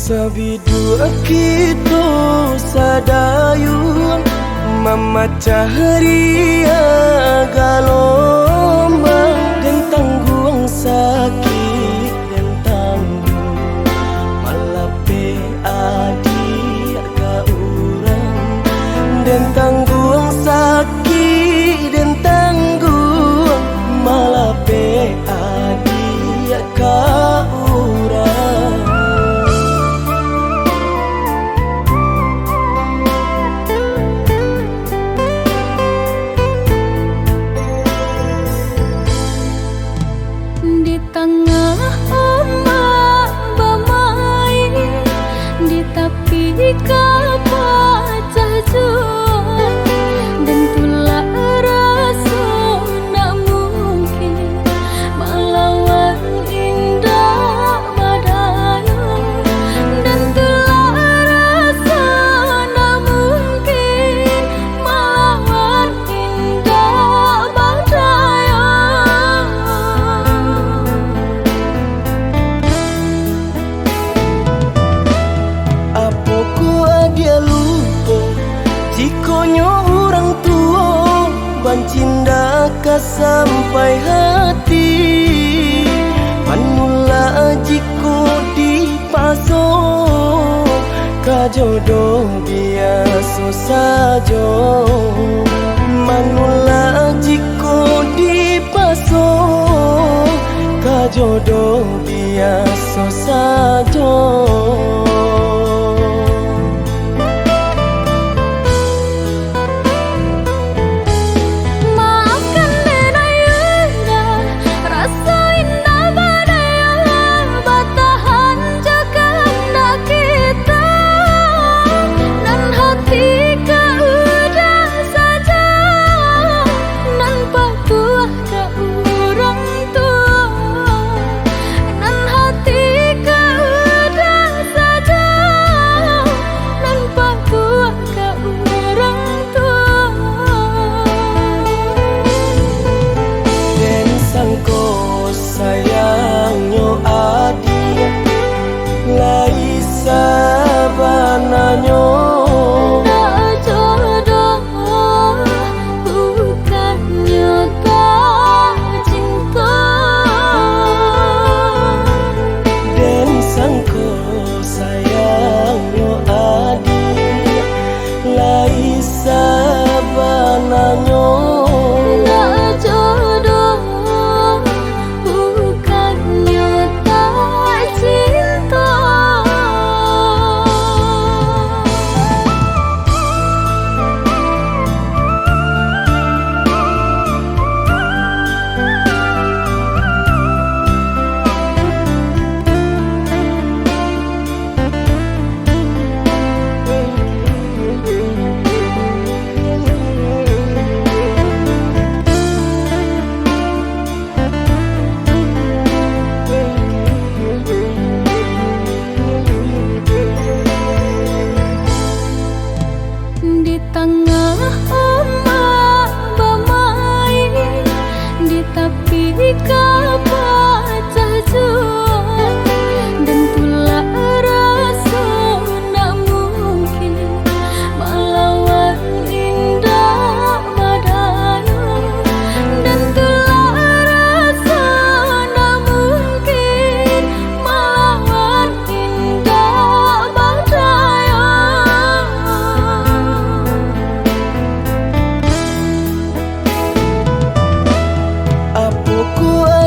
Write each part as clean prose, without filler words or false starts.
Sabidu kita sadayun memecah ria galombang dan tanggung sakit dan tanggung malape adik ka urang dan tanggung sakit dan tanggung malape adik ka urang. Di tengah ombak bermain, di tepi kapal jual, dan tulah rasa nak mungkin melawan indah badaya, dan tulah rasa nak mungkin melawan indah badaya. Dia lupa jikonya orang tua bancinda ka sampai hati manula jiko dipaso ka jodoh biasa saja manula jiko dipaso ka jodoh biasa saja. Sayangnya adik lai sabananya nak jodoh bukannya tak cinta, dan sangko sayangnya adik lai sabananya nak jodoh di tengah ombak bermain, di tepi kapal jual, dan tulah rasa nak mungkin melawan indah badaya, dan tulah rasa nak mungkin melawan indah badaya.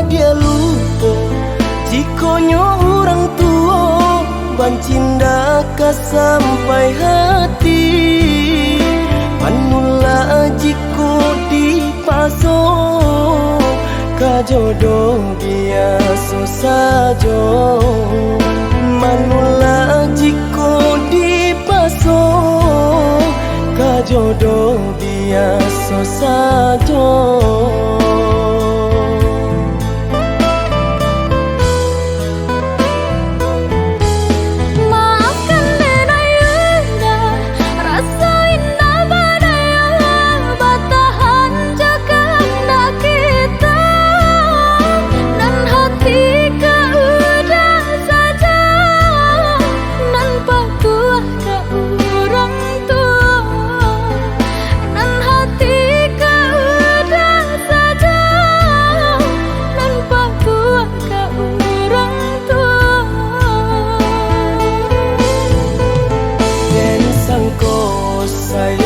Dia lupa jikonya orang tua bancinda ka sampai hati manula jiko dipaso ka jodoh biasa saja manula jiko dipaso ka jodoh biasa saja. Hati kau dah sayang